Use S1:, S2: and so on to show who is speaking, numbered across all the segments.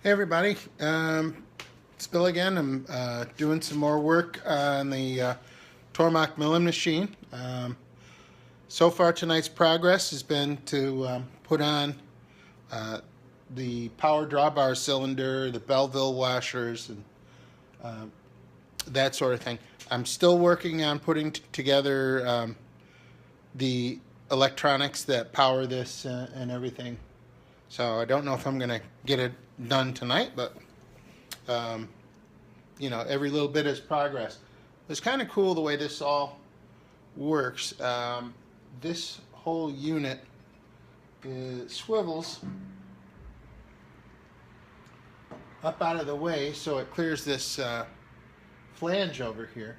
S1: Hey everybody, it's Bill again. I'm doing some more work on the Tormach milling machine. So far tonight's progress has been to put on the Power Drawbar cylinder, the Belleville washers, and that sort of thing. I'm still working on putting together the electronics that power this and everything. So I don't know if I'm going to get it done tonight, but you know, every little bit is progress. It's kind of cool the way this all works. This whole unit swivels up out of the way so it clears this flange over here,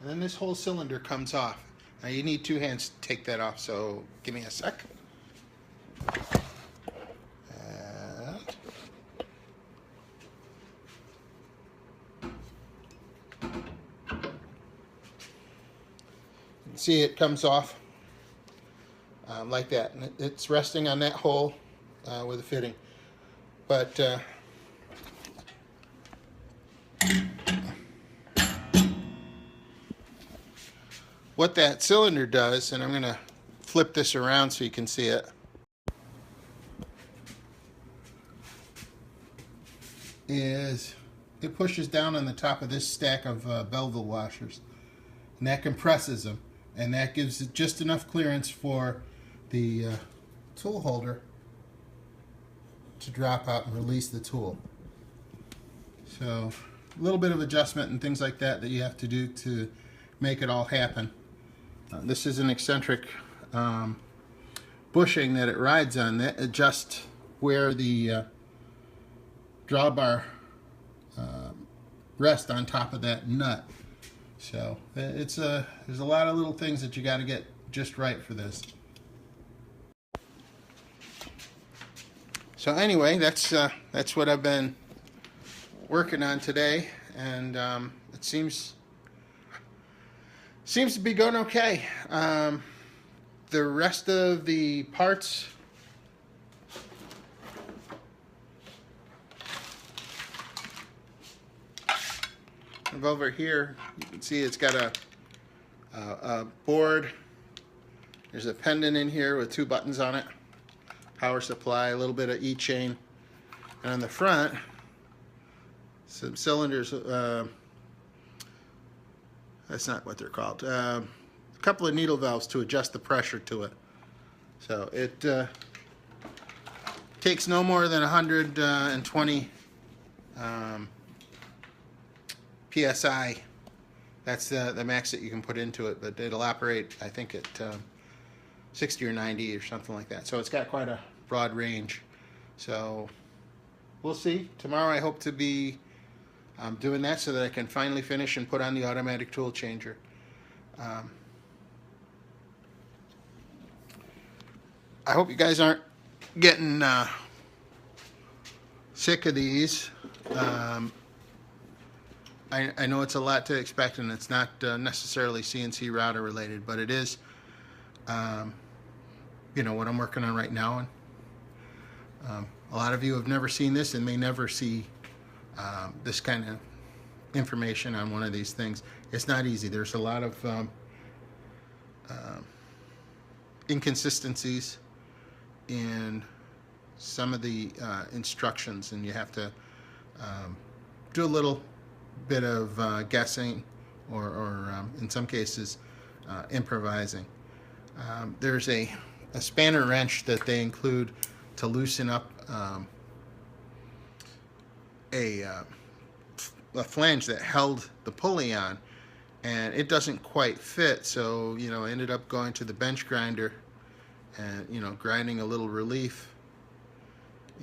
S1: and then this whole cylinder comes off. Now you need two hands to take that off, so give me a sec. See, it comes off like that, and it's resting on that hole with a fitting. But what that cylinder does, and I'm going to flip this around so you can see it, is it pushes down on the top of this stack of Belleville washers, and that compresses them. And that gives it just enough clearance for the tool holder to drop out and release the tool. So a little bit of adjustment and things like that you have to do to make it all happen. This is an eccentric bushing that it rides on that adjusts where the drawbar rests on top of that nut. So there's a lot of little things that you got to get just right for this. So anyway, that's what I've been working on today, and it seems to be going okay. The rest of the parts over here, you can see it's got a board. There's a pendant in here with two buttons on it, power supply, a little bit of E-chain, and on the front some cylinders. That's not what they're called. A couple of needle valves to adjust the pressure to it. So it takes no more than 120 PSI. That's the max that you can put into it, but it'll operate, I think, at 60 or 90 or something like that. So it's got quite a broad range. So we'll see. Tomorrow I hope to be doing that so that I can finally finish and put on the automatic tool changer. I hope you guys aren't getting sick of these. I know it's a lot to expect, and it's not necessarily CNC router related, but it is, you know, what I'm working on right now. And a lot of you have never seen this and may never see this kind of information on one of these things. It's not easy. There's a lot of inconsistencies in some of the instructions, and you have to do a little bit of guessing or in some cases improvising. There's a spanner wrench that they include to loosen up a flange that held the pulley on, and it doesn't quite fit, so you know, I ended up going to the bench grinder and, you know, grinding a little relief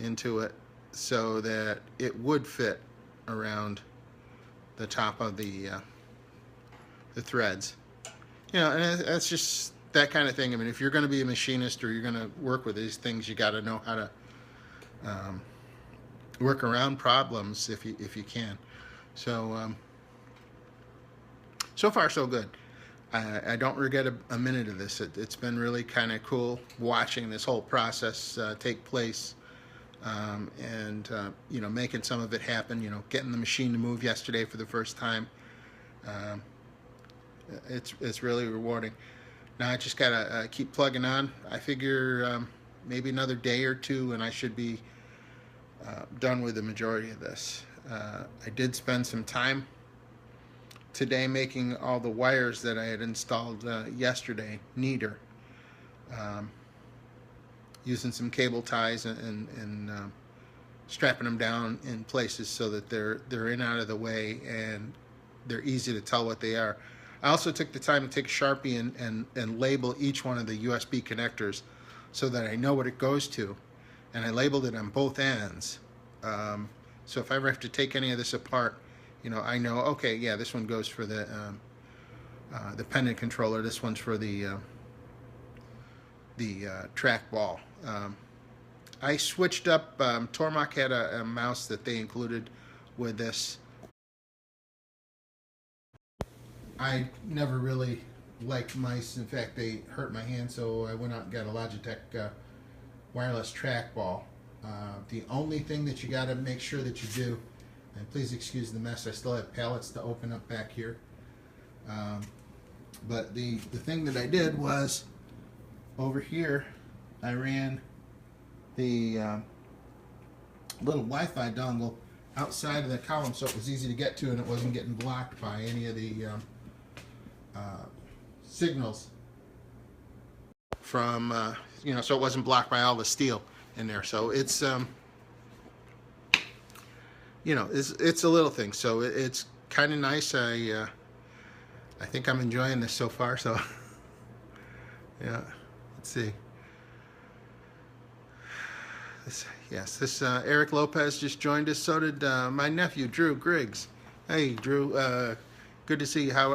S1: into it so that it would fit around the top of the threads. You know, and that's just that kind of thing. I mean, if you're going to be a machinist or you're going to work with these things, you got to know how to work around problems if you can. So so far so good. I don't regret a minute of this. It's been really kind of cool watching this whole process take place you know, making some of it happen. You know, getting the machine to move yesterday for the first time. Um, it's really rewarding. Now I just gotta keep plugging on. I figure maybe another day or two, and I should be done with the majority of this. I did spend some time today making all the wires that I had installed yesterday neater, using some cable ties and strapping them down in places so that they're in out of the way and they're easy to tell what they are. I also took the time to take a Sharpie and label each one of the USB connectors so that I know what it goes to, and I labeled it on both ends. So if I ever have to take any of this apart, you know, I know, okay, yeah, this one goes for the pendant controller. This one's for the trackball. I switched up. Tormach had a mouse that they included with this. I never really liked mice. In fact, they hurt my hand, so I went out and got a Logitech wireless trackball. The only thing that you got to make sure that you do, and please excuse the mess, I still have pallets to open up back here. But the thing that I did was, over here, I ran the little Wi-Fi dongle outside of the column so it was easy to get to and it wasn't getting blocked by any of the signals from, you know, so it wasn't blocked by all the steel in there. So it's, you know, it's a little thing. So it's kind of nice. I think I'm enjoying this so far. So, yeah, let's see. This Eric Lopez just joined us. So did my nephew, Drew Griggs. Hey, Drew. Good to see you. How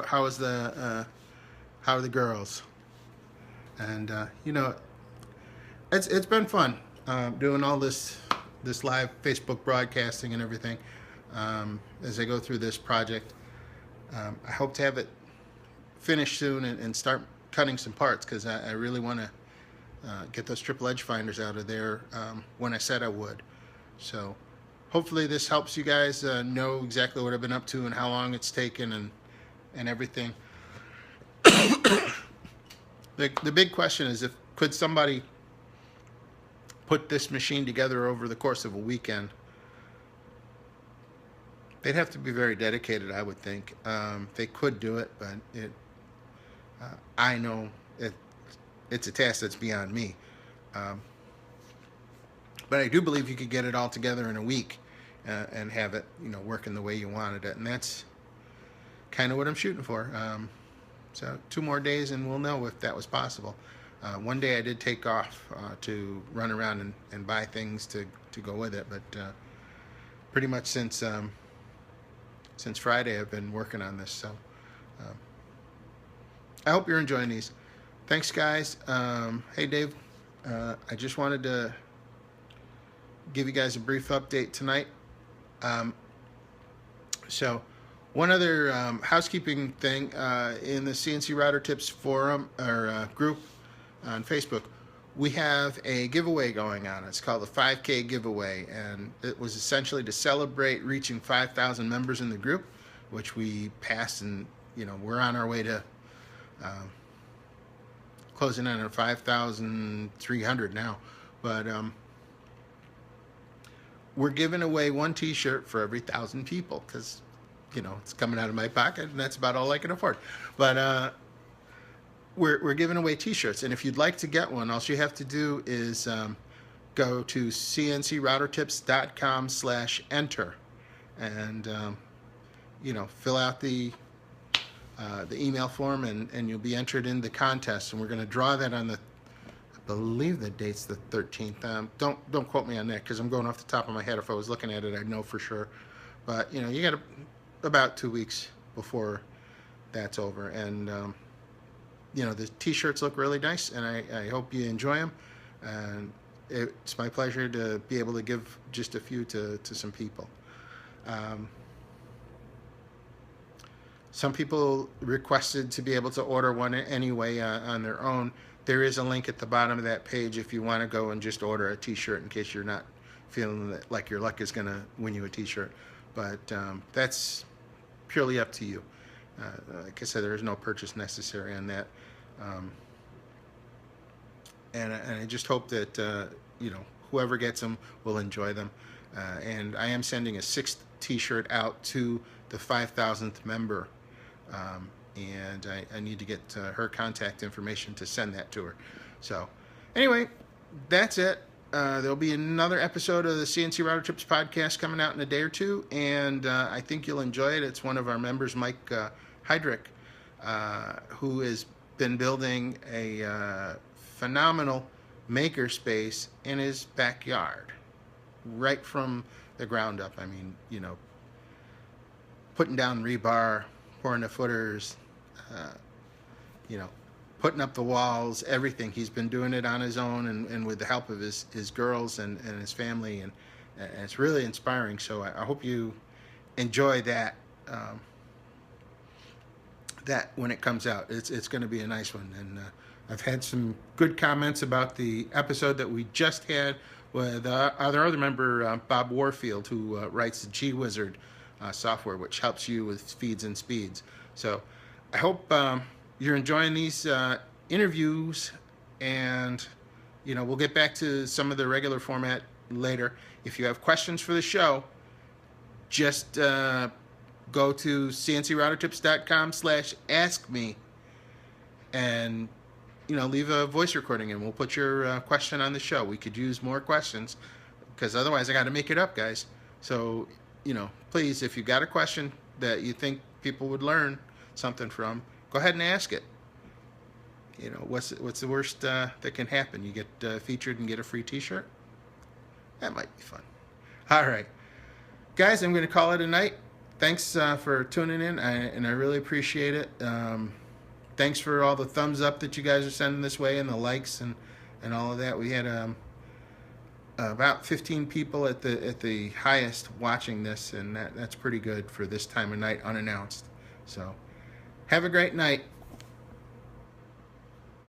S1: are the girls? And you know, it's been fun doing all this live Facebook broadcasting and everything as I go through this project. I hope to have it finished soon and start cutting some parts, because I really want to get those triple edge finders out of there when I said I would. So hopefully this helps you guys know exactly what I've been up to and how long it's taken and everything. The big question is, could somebody put this machine together over the course of a weekend? They'd have to be very dedicated, I would think. They could do it, but I know it's a task that's beyond me. But I do believe you could get it all together in a week and have it, you know, working the way you wanted it, and that's kind of what I'm shooting for. So 2 more days and we'll know if that was possible. One day I did take off to run around and buy things to go with it, but pretty much since Friday I've been working on this. So I hope you're enjoying these. Thanks, guys. Hey, Dave. I just wanted to give you guys a brief update tonight. So one other housekeeping thing, in the CNC Router Tips forum or group on Facebook, we have a giveaway going on. It's called the 5K giveaway, and it was essentially to celebrate reaching 5,000 members in the group, which we passed, and you know, we're on our way to closing in on 5,300 now. But we're giving away 1 t-shirt for every 1,000 people, because you know, it's coming out of my pocket and that's about all I can afford. But we're giving away t-shirts, and if you'd like to get one, all you have to do is go to cncroutertips.com/enter and you know, fill out the email form and you'll be entered in the contest, and we're going to draw that on the, I believe the date's the 13th. Don't quote me on that, because I'm going off the top of my head. If I was looking at it, I'd know for sure. But you know, you got about 2 weeks before that's over, and you know, the t-shirts look really nice, and I hope you enjoy them, and it's my pleasure to be able to give just a few to some people. Some people requested to be able to order one anyway on their own. There is a link at the bottom of that page if you want to go and just order a t-shirt in case you're not feeling that like your luck is going to win you a t-shirt. But that's purely up to you. Like I said, there is no purchase necessary on that. And I just hope that whoever gets them will enjoy them. And I am sending a 6th t-shirt out to the 5,000th member. And I need to get her contact information to send that to her. So anyway, that's it. There'll be another episode of the CNC Router Tips podcast coming out in a day or two, and I think you'll enjoy it. It's one of our members, Mike Heydrich, who has been building a phenomenal maker space in his backyard, right from the ground up. I mean, putting down rebar, pouring the footers, putting up the walls, everything. He's been doing it on his own and with the help of his girls and his family, and it's really inspiring. So I hope you enjoy that that when it comes out. It's going to be a nice one. And I've had some good comments about the episode that we just had with our other member, Bob Warfield, who writes the G-Wizard software, which helps you with feeds and speeds. So I hope you're enjoying these interviews, and we'll get back to some of the regular format later. If you have questions for the show, just go to cncroutertips.com/askme and leave a voice recording, and we'll put your question on the show. We could use more questions, because otherwise I got to make it up, guys. So please, if you've got a question that you think people would learn something from, go ahead and ask it. What's the worst that can happen? You get featured and get a free t-shirt? That might be fun. All right, guys, I'm going to call it a night. Thanks for tuning in, and I really appreciate it. Thanks for all the thumbs up that you guys are sending this way, and the likes and all of that. We had about 15 people at the highest watching this, and that's pretty good for this time of night, unannounced. So have a great night.